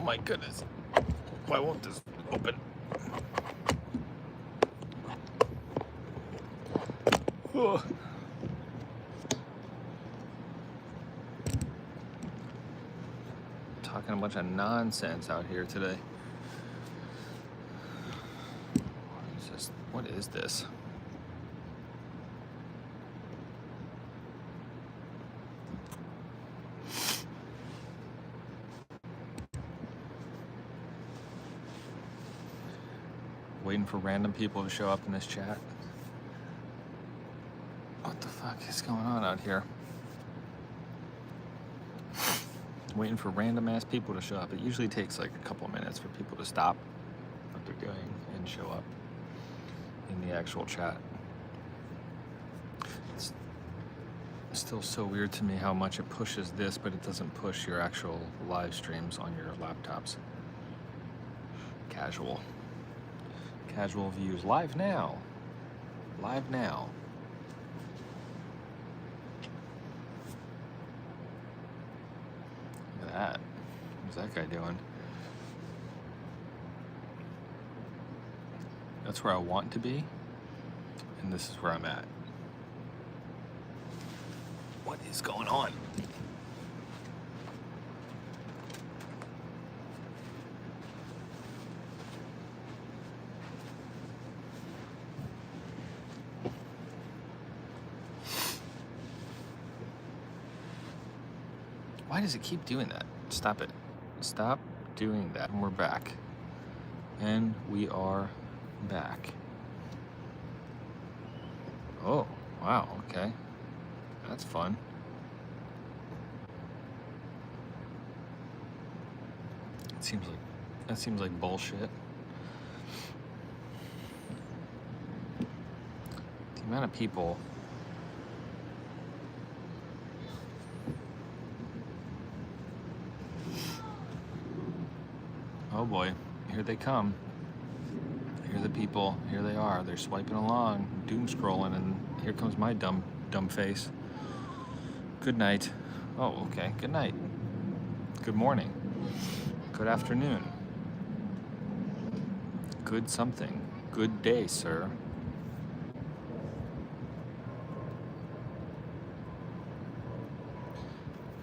my goodness. Why won't this open? Oh. Talking a bunch of nonsense out here today. What is this? Waiting for random people to show up in this chat. What the fuck is going on out here? Waiting for random ass people to show up. It usually takes like a couple of minutes for people to stop what they're doing and show up in the actual chat. It's still so weird to me how much it pushes this, but it doesn't push your actual live streams on your laptops. Casual views. Live now. Live now. Look at that. What's that guy doing? That's where I want to be, and this is where I'm at. What is going on? Why does it keep doing that? Stop it. Stop doing that. And we're back. And we are back. Oh, wow, okay. That's fun. That seems like bullshit. The amount of people oh boy, here they come. Here are the people, here they are. They're swiping along, doom scrolling, and here comes my dumb face. Good night. Oh, okay, good night. Good morning. Good afternoon. Good something. Good day, sir.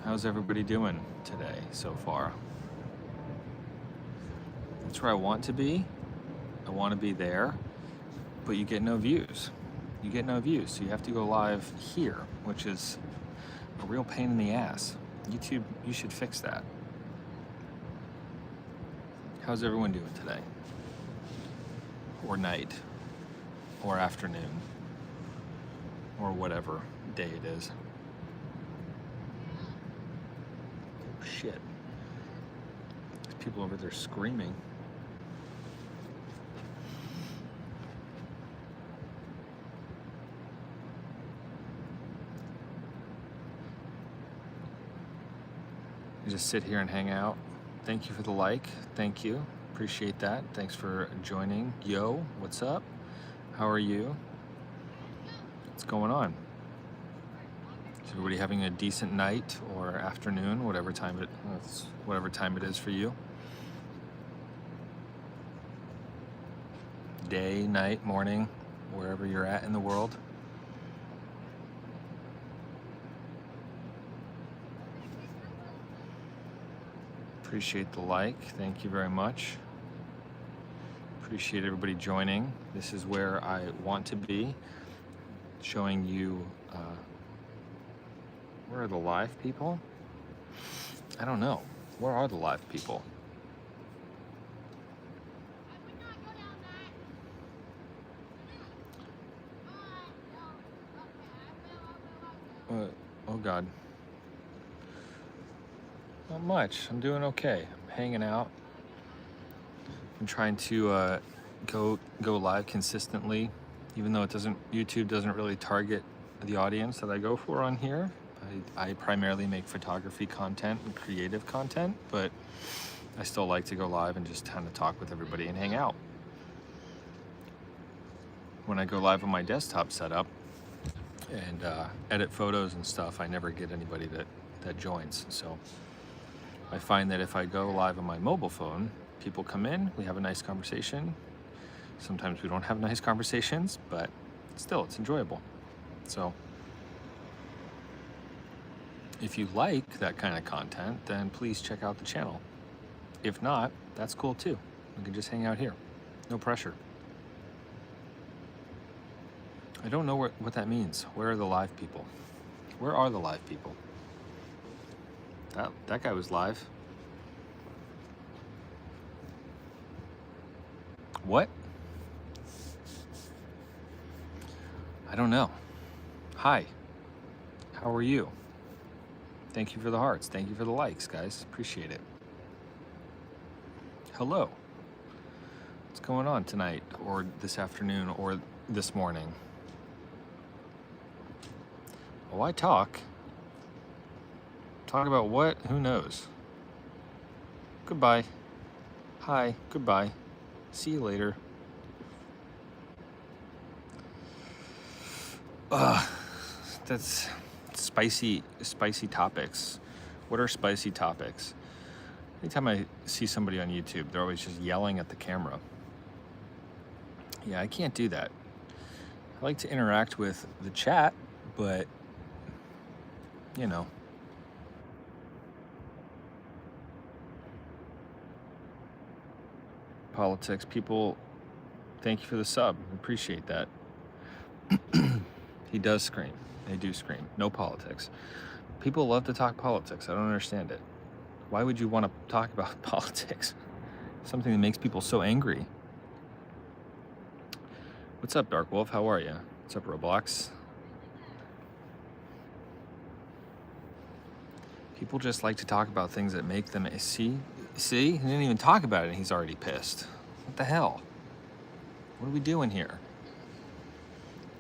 How's everybody doing today so far? That's where I want to be. I want to be there, but you get no views. You get no views, so you have to go live here, which is a real pain in the ass. YouTube, you should fix that. How's everyone doing today? Or night, or afternoon, or whatever day it is. Oh, shit. There's people over there screaming. You just sit here and hang out. Thank you for the like. Thank you. Appreciate that. Thanks for joining. Yo, what's up? How are you? What's going on? Is everybody having a decent night or afternoon, whatever time it is for you? Day, night, morning, wherever you're at in the world. Appreciate the like. Thank you very much. Appreciate everybody joining. This is where I want to be, showing you where are the live people? I don't know. Where are the live people? Oh God. Not much. I'm doing okay. I'm hanging out. I'm trying to go live consistently, even though YouTube doesn't really target the audience that I go for on here. I primarily make photography content and creative content, but I still like to go live and just kind of talk with everybody and hang out. When I go live on my desktop setup and edit photos and stuff, I never get anybody that joins. So I find that if I go live on my mobile phone, people come in, we have a nice conversation. Sometimes we don't have nice conversations, but still, it's enjoyable. So if you like that kind of content, then please check out the channel. If not, that's cool too. We can just hang out here. No pressure. I don't know what that means. Where are the live people? Where are the live people? That guy was live. What? I don't know. Hi. How are you? Thank you for the hearts. Thank you for the likes, guys. Appreciate it. Hello. What's going on tonight or this afternoon or this morning? Oh, I talk. Talk about what? Who knows? Goodbye. Hi. Goodbye. See you later. That's spicy topics. What are spicy topics? Anytime I see somebody on YouTube, they're always just yelling at the camera. Yeah, I can't do that. I like to interact with the chat, but you know. Politics, people, thank you for the sub. Appreciate that. He does scream. They do scream. No politics. People love to talk politics. I don't understand it. Why would you want to talk about politics? Something that makes people so angry. What's up, Dark Wolf? How are you? What's up, Roblox? People just like to talk about things that make them... See? He didn't even talk about it and he's already pissed. What the hell? What are we doing here?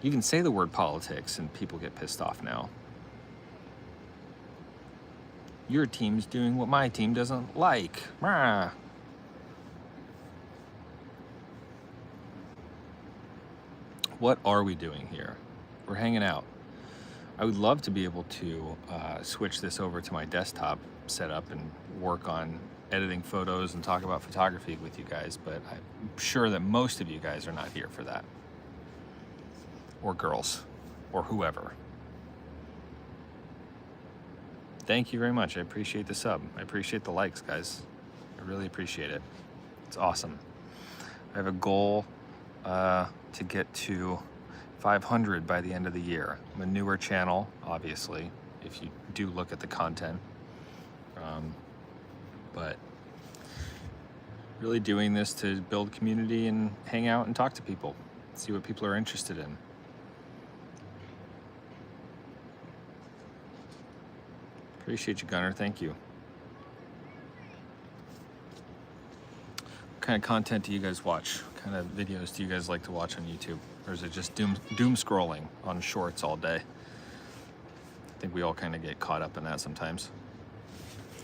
You can say the word politics and people get pissed off now. Your team's doing what my team doesn't like. Rah. What are we doing here? We're hanging out. I would love to be able to switch this over to my desktop setup and work on editing photos and talk about photography with you guys, but I'm sure that most of you guys are not here for that. Or girls, or whoever. Thank you very much. I appreciate the sub. I appreciate the likes, guys. I really appreciate it. It's awesome. I have a goal to get to 500 by the end of the year. I'm a newer channel, obviously, if you do look at the content. But really doing this to build community and hang out and talk to people, see what people are interested in. Appreciate you, Gunnar. Thank you. What kind of content do you guys watch? What kind of videos do you guys like to watch on YouTube? Or is it just doom scrolling on shorts all day? I think we all kind of get caught up in that sometimes.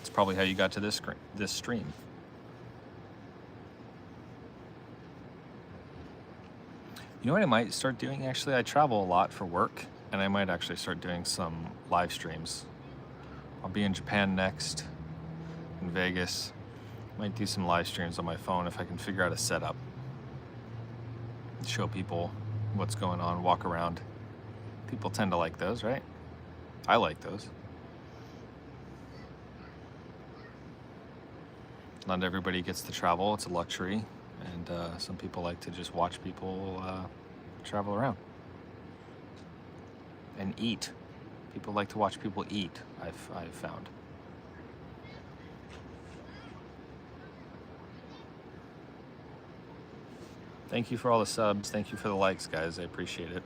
It's probably how you got to this stream. You know what I might start doing, actually? I travel a lot for work, and I might actually start doing some live streams. I'll be in Japan next, in Vegas. Might do some live streams on my phone if I can figure out a setup. Show people what's going on, walk around. People tend to like those, right? I like those. Not everybody gets to travel, it's a luxury. And some people like to just watch people travel around. And eat. People like to watch people eat, I've found. Thank you for all the subs. Thank you for the likes, guys. I appreciate it.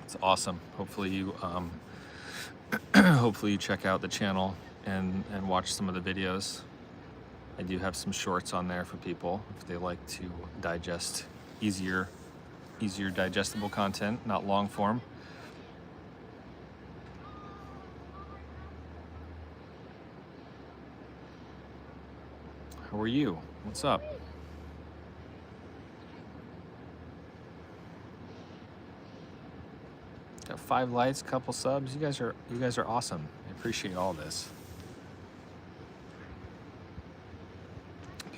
It's awesome. Hopefully you hopefully you check out the channel and watch some of the videos. I do have some shorts on there for people if they like to digest easier digestible content, not long form. How are you? What's up? Got 5 likes, couple subs. You guys are awesome. I appreciate all this.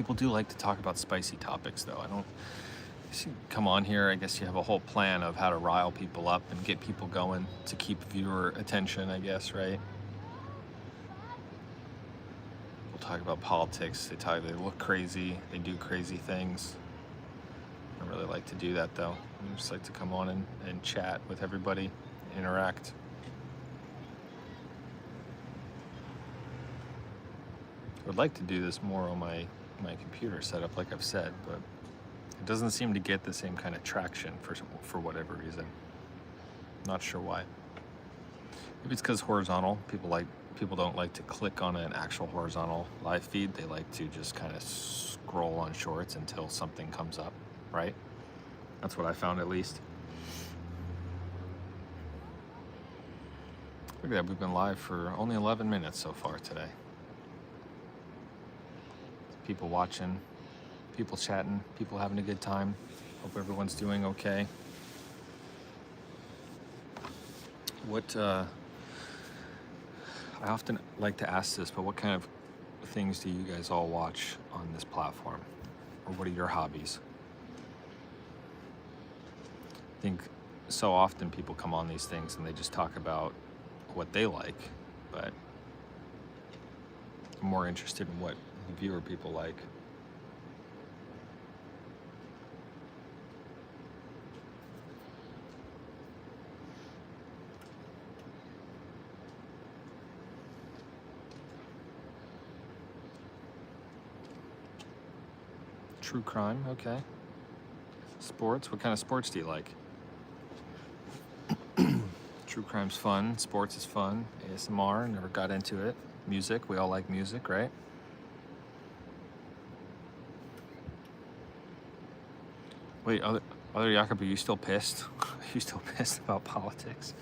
People do like to talk about spicy topics, though. I don't. You come on here, I guess you have a whole plan of how to rile people up and get people going to keep viewer attention, I guess, right? We'll talk about politics. They look crazy. They do crazy things. I don't really like to do that, though. I just like to come on and chat with everybody, interact. I would like to do this more on my computer setup, like I've said, but it doesn't seem to get the same kind of traction for whatever reason. Not sure why. Maybe it's because horizontal. People don't like to click on an actual horizontal live feed. They like to just kind of scroll on shorts until something comes up, right? That's what I found, at least. Look at that, we've been live for only 11 minutes so far today. People watching, people chatting, people having a good time. Hope everyone's doing okay. I often like to ask this, but what kind of things do you guys all watch on this platform? Or what are your hobbies? I think so often people come on these things and they just talk about what they like, but I'm more interested in what the viewer people like. True crime, okay. Sports, what kind of sports do you like? True crime's fun, sports is fun, ASMR, never got into it. Music, we all like music, right? Wait, other Jakob, are you still pissed? Are you still pissed about politics?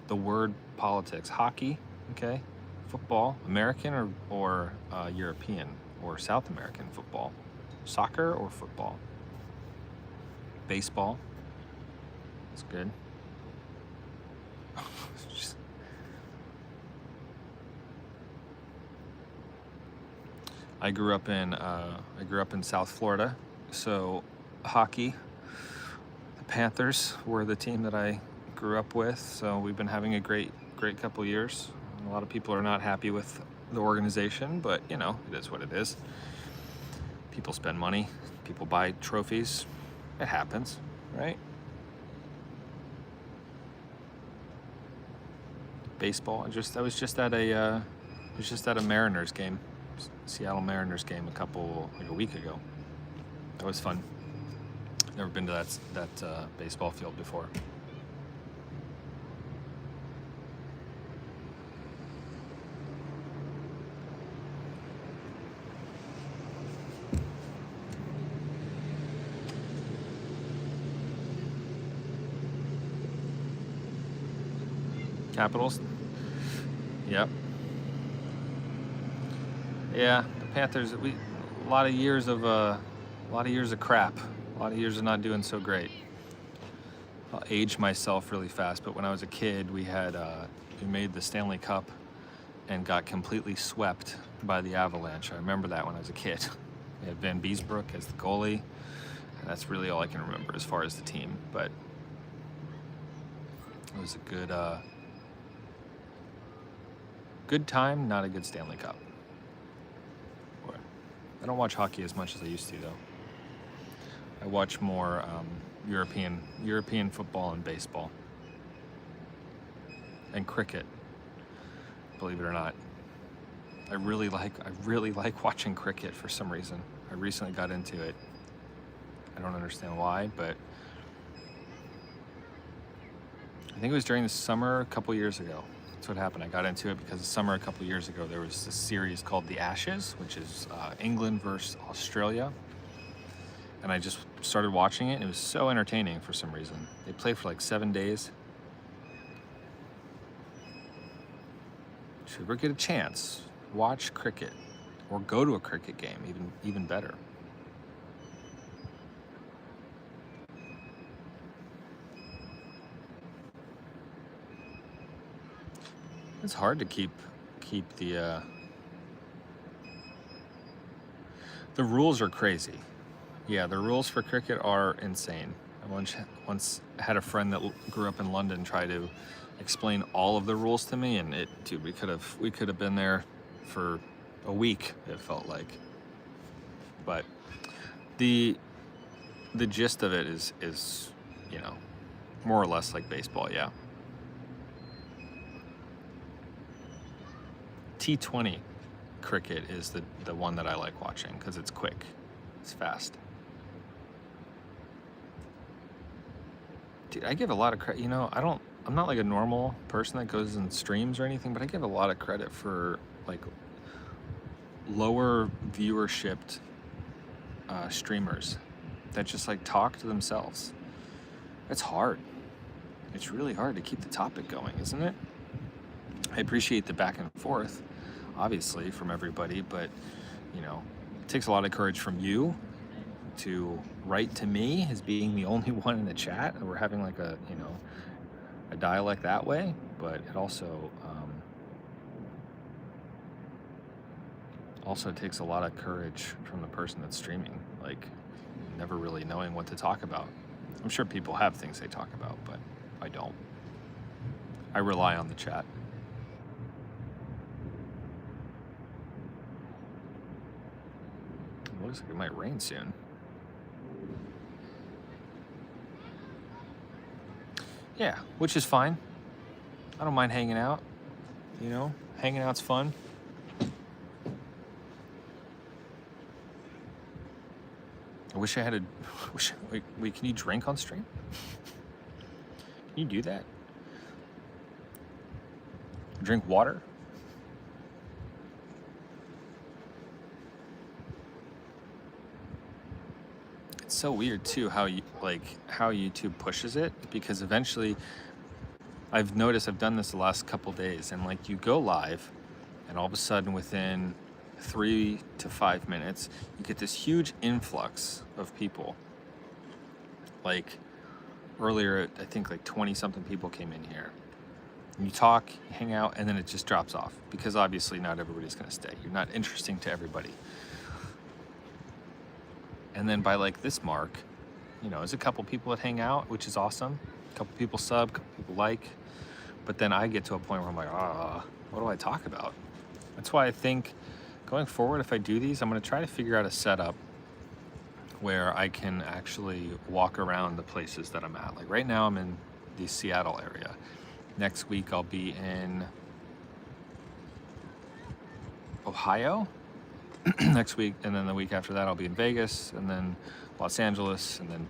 The word politics. Hockey, okay. Football, American or European or South American football. Soccer or football. Baseball. That's good. I grew up in South Florida, so hockey. The Panthers were the team that I grew up with, so we've been having a great couple years. A lot of people are not happy with the organization, but you know, it is what it is. People spend money, people buy trophies. It happens, right? Baseball. I was just at a Mariners game, Seattle Mariners game like a week ago. That was fun. Never been to that baseball field before. Capitals. Yep. Yeah, the Panthers. A lot of years of crap. A lot of years of not doing so great. I'll age myself really fast, but when I was a kid, we made the Stanley Cup and got completely swept by the Avalanche. I remember that when I was a kid. We had Van Beesbrook as the goalie, and that's really all I can remember as far as the team. But it was a good time, not a good Stanley Cup. I don't watch hockey as much as I used to, though. I watch more European football and baseball, and cricket. Believe it or not, I really like watching cricket for some reason. I recently got into it. I don't understand why, but I think it was during the summer a couple years ago. That's what happened. I got into it because the summer a couple years ago there was this series called The Ashes, which is England versus Australia. And I just started watching it, and it was so entertaining for some reason. They played for like 7 days. If you ever get a chance, watch cricket or go to a cricket game, even better. It's hard to keep the The rules are crazy. Yeah, the rules for cricket are insane. I once had a friend that grew up in London try to explain all of the rules to me, and dude, we could have been there for a week, it felt like. But the gist of it is you know, more or less like baseball. Yeah. T20 cricket is the one that I like watching because it's quick, it's fast. Dude, I give a lot of credit. You know, I'm not like a normal person that goes and streams or anything, but I give a lot of credit for like lower viewership streamers that just like talk to themselves. It's hard. It's really hard to keep the topic going, isn't it? I appreciate the back and forth, obviously, from everybody, but you know, it takes a lot of courage from you to write to me as being the only one in the chat. We're having like a, you know, a dialect that way, but it also takes a lot of courage from the person that's streaming, like never really knowing what to talk about. I'm sure people have things they talk about, but I don't. I rely on the chat. It looks like it might rain soon. Yeah, which is fine. I don't mind hanging out. You know, hanging out's fun. I wish I had wait, can you drink on stream? Can you do that? Drink water? It's so weird too how YouTube pushes it, because eventually I've noticed, I've done this the last couple days, and like you go live and all of a sudden within 3 to 5 minutes you get this huge influx of people. Like earlier, I think like 20 something people came in here. You talk, you hang out, and then it just drops off, because obviously not everybody's going to stay. You're not interesting to everybody. And then by like this mark, you know, there's a couple people that hang out, which is awesome. A couple people sub, a couple people like. But then I get to a point where I'm like, what do I talk about? That's why I think going forward, if I do these, I'm going to try to figure out a setup where I can actually walk around the places that I'm at. Like right now I'm in the Seattle area. Next week I'll be in Ohio. Next week, and then the week after that I'll be in Vegas, and then Los Angeles, and then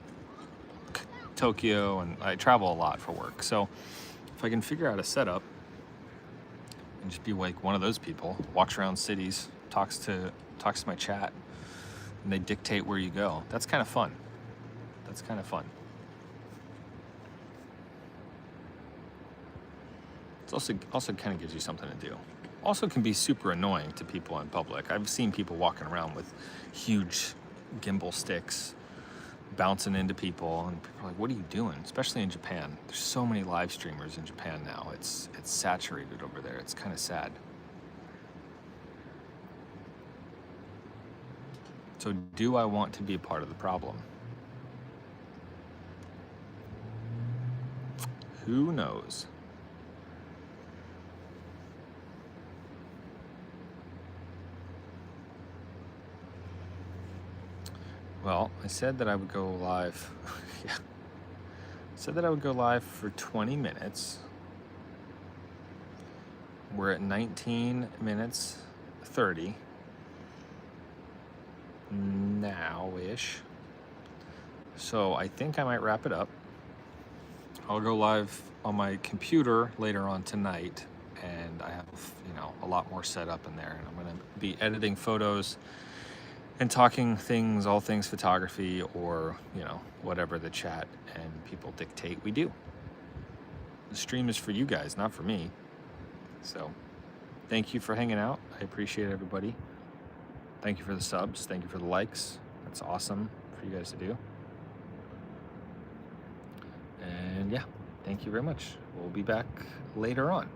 Tokyo, and I travel a lot for work. So if I can figure out a setup and just be like one of those people, walks around cities, talks to my chat, and they dictate where you go. That's kind of fun. That's kind of fun. It's also kind of gives you something to do. Also can be super annoying to people in public. I've seen people walking around with huge gimbal sticks bouncing into people, and people are like, what are you doing? Especially in Japan. There's so many live streamers in Japan now. It's saturated over there. It's kind of sad. So do I want to be a part of the problem? Who knows? Well, I said that I would go live. Yeah. I said that I would go live for 20 minutes. We're at 19 minutes 30 now-ish. So I think I might wrap it up. I'll go live on my computer later on tonight, and I have, you know, a lot more set up in there, and I'm going to be editing photos and talking things, all things photography, or, you know, whatever the chat and people dictate we do. The stream is for you guys, not for me. So thank you for hanging out. I appreciate everybody. Thank you for the subs. Thank you for the likes. That's awesome for you guys to do. And yeah, thank you very much. We'll be back later on.